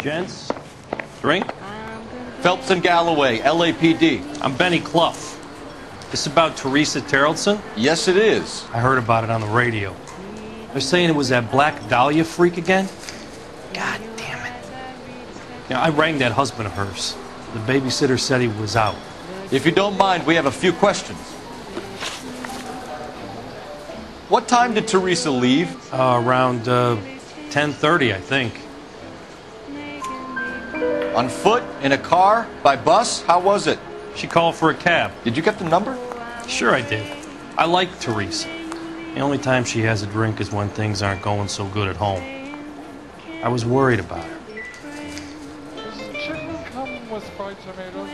gents. Drink? Phelps and Galloway, LAPD. I'm Benny Clough. This about Teresa Terrellson? Yes, it is. I heard about it on the radio. They're saying it was that Black Dahlia freak again? God damn it. Now, I rang that husband of hers. The babysitter said he was out. If you don't mind, we have a few questions. What time did Teresa leave? Around 10:30, I think. On foot? In a car? By bus? How was it? She called for a cab. Did you get the number? Sure I did. I like Teresa. The only time she has a drink is when things aren't going so good at home. I was worried about her. Does the chicken come with fried tomatoes?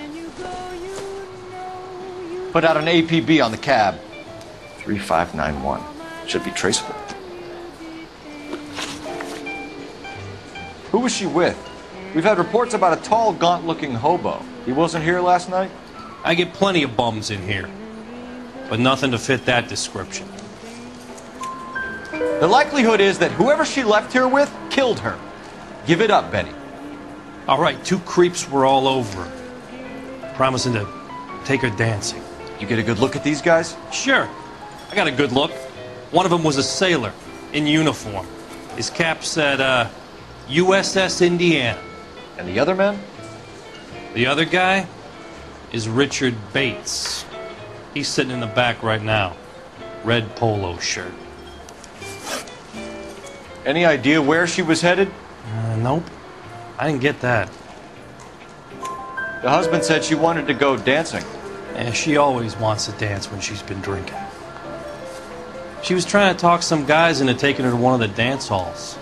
Put out an APB on the cab. 3591. Should be traceable. Who was she with? We've had reports about a tall, gaunt-looking hobo. He wasn't here last night? I get plenty of bums in here, but nothing to fit that description. The likelihood is that whoever she left here with killed her. Give it up, Benny. All right, 2 creeps were all over her, promising to take her dancing. You get a good look at these guys? Sure, I got a good look. One of them was a sailor in uniform. His cap said, USS Indiana. And the other men? The other guy is Richard Bates. He's sitting in the back right now. Red polo shirt. Any idea where she was headed? Nope. I didn't get that. The husband said she wanted to go dancing. Yeah, she always wants to dance when she's been drinking. She was trying to talk some guys into taking her to one of the dance halls.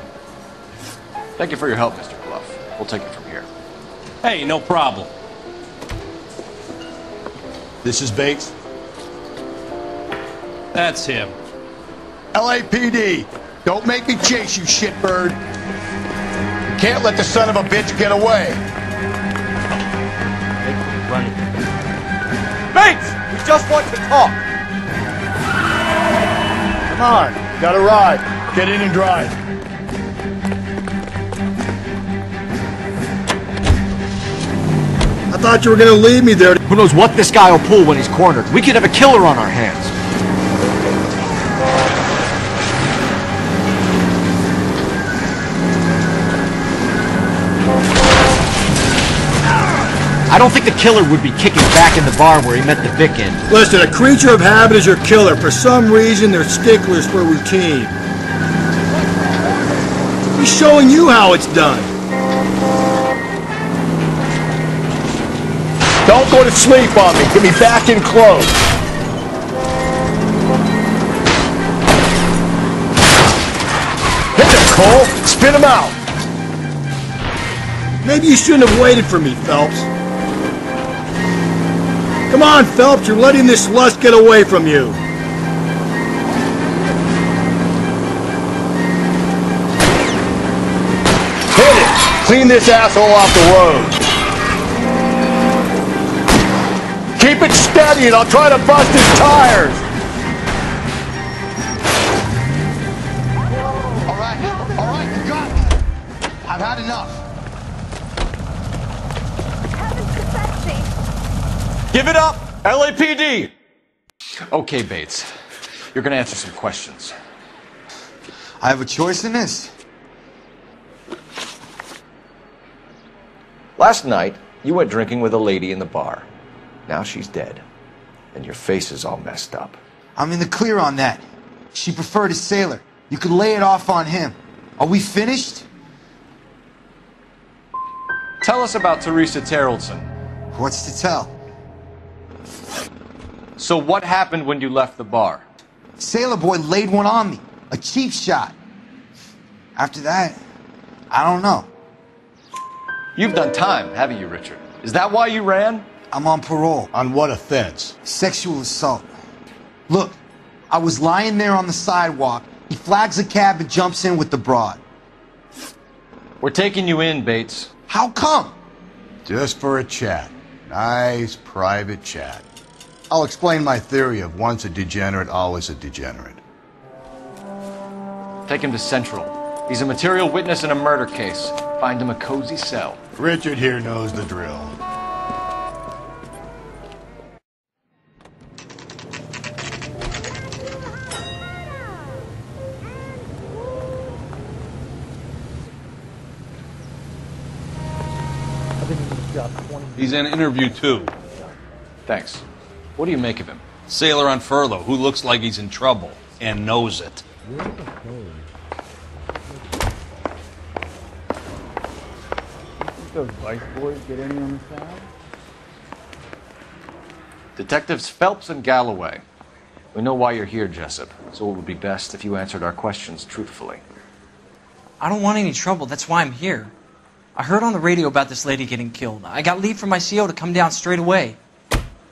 Thank you for your help, Mr. Clough. We'll take it from here. Hey, no problem. This is Bates. That's him. LAPD, don't make me chase you, shitbird. You can't let the son of a bitch get away. Bates! We just want to talk! Come on, got a ride. Get in and drive. I thought you were gonna leave me there. Who knows what this guy will pull when he's cornered? We could have a killer on our hands. I don't think the killer would be kicking back in the bar where he met the Vic in. Listen, a creature of habit is your killer. For some reason, they're sticklers for routine. He's showing you how it's done. Don't go to sleep on me. Get me back in close. Hit him, Cole. Spin him out. Maybe you shouldn't have waited for me, Phelps. Come on, Phelps. You're letting this lust get away from you. Hit it. Clean this asshole off the road. Keep it steady and I'll try to bust his tires. All right, you got me. I've had enough. Heavens to Betsy. Give it up, LAPD! Okay, Bates. You're gonna answer some questions. I have a choice in this. Last night, you went drinking with a lady in the bar. Now she's dead. And your face is all messed up. I'm in the clear on that. She preferred a sailor. You could lay it off on him. Are we finished? Tell us about Teresa Terrellson. What's to tell? So what happened when you left the bar? Sailor boy laid one on me. A cheap shot. After that, I don't know. You've done time, haven't you, Richard? Is that why you ran? I'm on parole. On what offense? Sexual assault. Look, I was lying there on the sidewalk. He flags a cab and jumps in with the broad. We're taking you in, Bates. How come? Just for a chat. Nice private chat. I'll explain my theory of once a degenerate, always a degenerate. Take him to Central. He's a material witness in a murder case. Find him a cozy cell. Richard here knows the drill. He's in interview 2. Thanks. What do you make of him? Sailor on furlough who looks like he's in trouble and knows it. Those vice boys get any on the side? Detectives Phelps and Galloway. We know why you're here, Jessup, so it would be best if you answered our questions truthfully. I don't want any trouble. That's why I'm here. I heard on the radio about this lady getting killed. I got leave from my CO to come down straight away.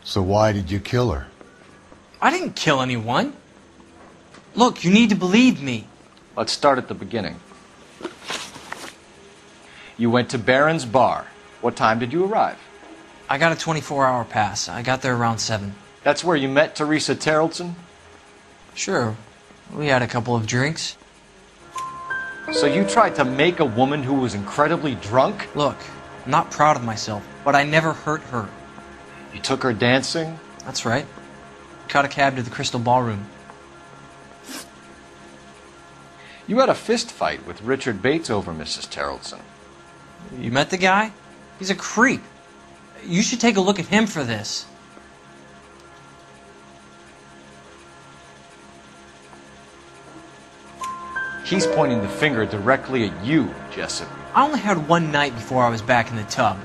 So why did you kill her? I didn't kill anyone. Look, you need to believe me. Let's start at the beginning. You went to Barron's Bar. What time did you arrive? I got a 24-hour pass. I got there around 7. That's where you met Teresa Terrellson? Sure. We had a couple of drinks. So you tried to make a woman who was incredibly drunk? Look, I'm not proud of myself, but I never hurt her. You took her dancing? That's right. Caught a cab to the Crystal Ballroom. You had a fist fight with Richard Bates over Mrs. Terrellson. You met the guy? He's a creep. You should take a look at him for this. He's pointing the finger directly at you, Jessup. I only had one night before I was back in the tub.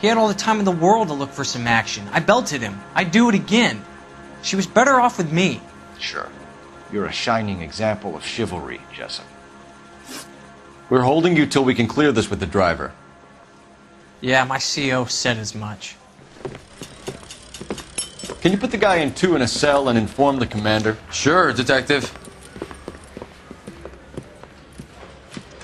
He had all the time in the world to look for some action. I belted him. I'd do it again. She was better off with me. Sure. You're a shining example of chivalry, Jessup. We're holding you till we can clear this with the driver. Yeah, my CO said as much. Can you put the guy in 2 in a cell and inform the commander? Sure, Detective.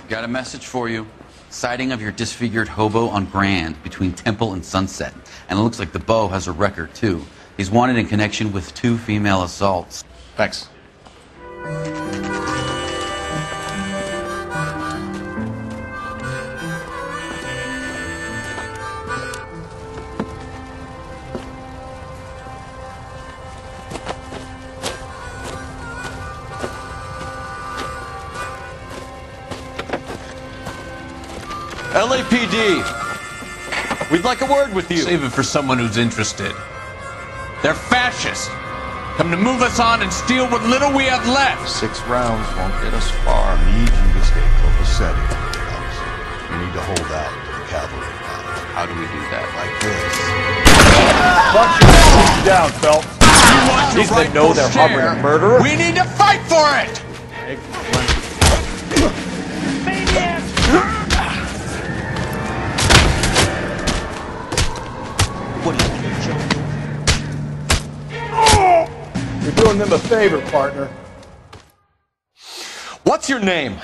Got a message for you. Sighting of your disfigured hobo on Grand between Temple and Sunset. And it looks like the Beau has a record, too. He's wanted in connection with 2 female assaults. Thanks. LAPD, we'd like a word with you. Save it for someone who's interested. They're fascists. Come to move us on and steal what little we have left. 6 rounds won't get us far. I need you to stay copacetic. You need to hold out to the cavalry. How do we do that? Like this. Punch your down, Phelps. You want These your men know they're rightful harboring share. a murderer. We need to fight for it. You're doing them a favor, partner. What's your name?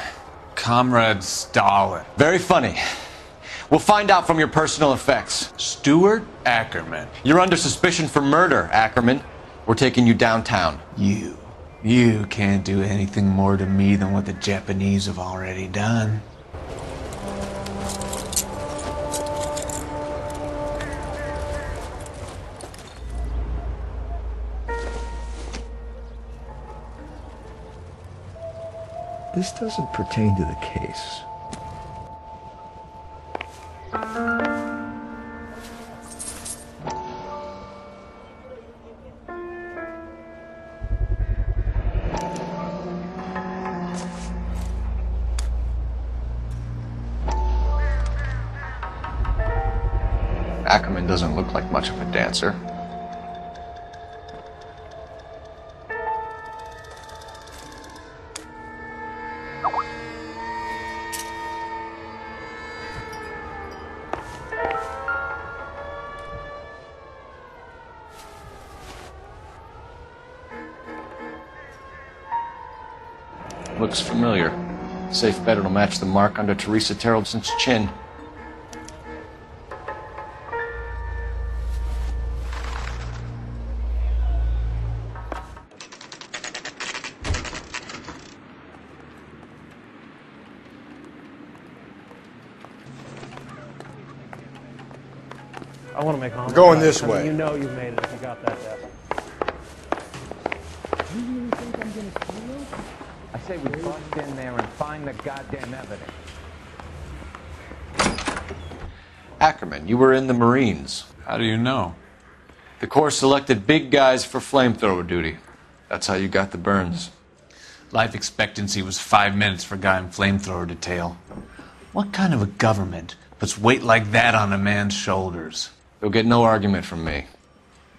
Comrade Stalin. Very funny. We'll find out from your personal effects. Stuart Ackerman. You're under suspicion for murder, Ackerman. We're taking you downtown. You can't do anything more to me than what the Japanese have already done. This doesn't pertain to the case. Ackerman doesn't look like much of a dancer. Looks familiar. Safe bet it'll match the mark under Teresa Terrellson's chin. I want to make a homicide. Going this I mean, way. you know you've made it if you got that desk. You really think I'm gonna steal? I say we bust in there and find the goddamn evidence. Ackerman, you were in the Marines. How do you know? The Corps selected big guys for flamethrower duty. That's how you got the burns. Life expectancy was 5 minutes for a guy in flamethrower detail. What kind of a government puts weight like that on a man's shoulders? You'll get no argument from me.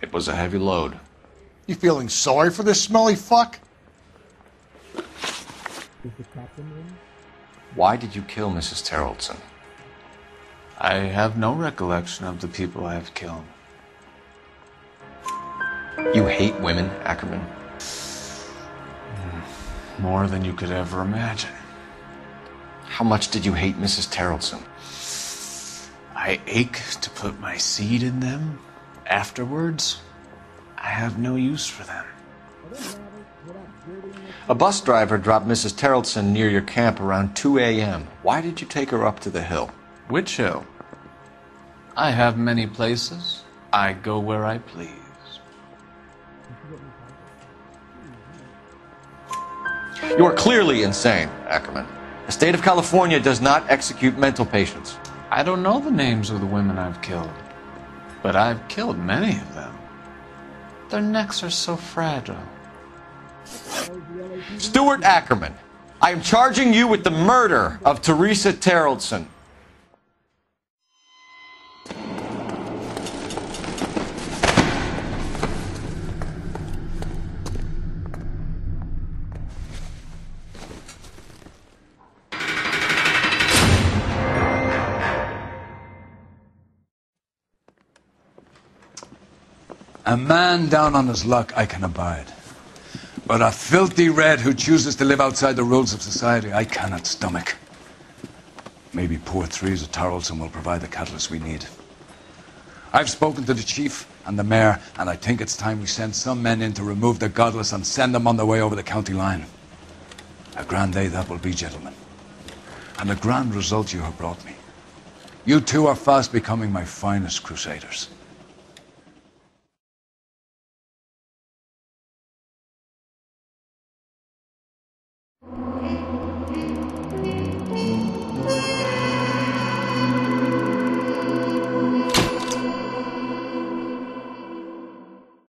It was a heavy load. You feeling sorry for this smelly fuck? Is the captain in? Why did you kill Mrs. Terrellson? I have no recollection of the people I have killed. You hate women, Ackerman? More than you could ever imagine. How much did you hate Mrs. Terrellson? I ache to put my seed in them. Afterwards, I have no use for them. A bus driver dropped Mrs. Terrellson near your camp around 2 a.m. Why did you take her up to the hill? Which hill? I have many places. I go where I please. You are clearly insane, Ackerman. The state of California does not execute mental patients. I don't know the names of the women I've killed, but I've killed many of them. Their necks are so fragile. Stuart Ackerman, I am charging you with the murder of Teresa Terrellson. A man down on his luck I can abide. But a filthy red who chooses to live outside the rules of society I cannot stomach. Maybe poor Teresa Terrellson will provide the catalyst we need. I've spoken to the chief and the mayor, and I think it's time we send some men in to remove the godless and send them on their way over the county line. A grand day that will be, gentlemen. And a grand result you have brought me. You two are fast becoming my finest crusaders.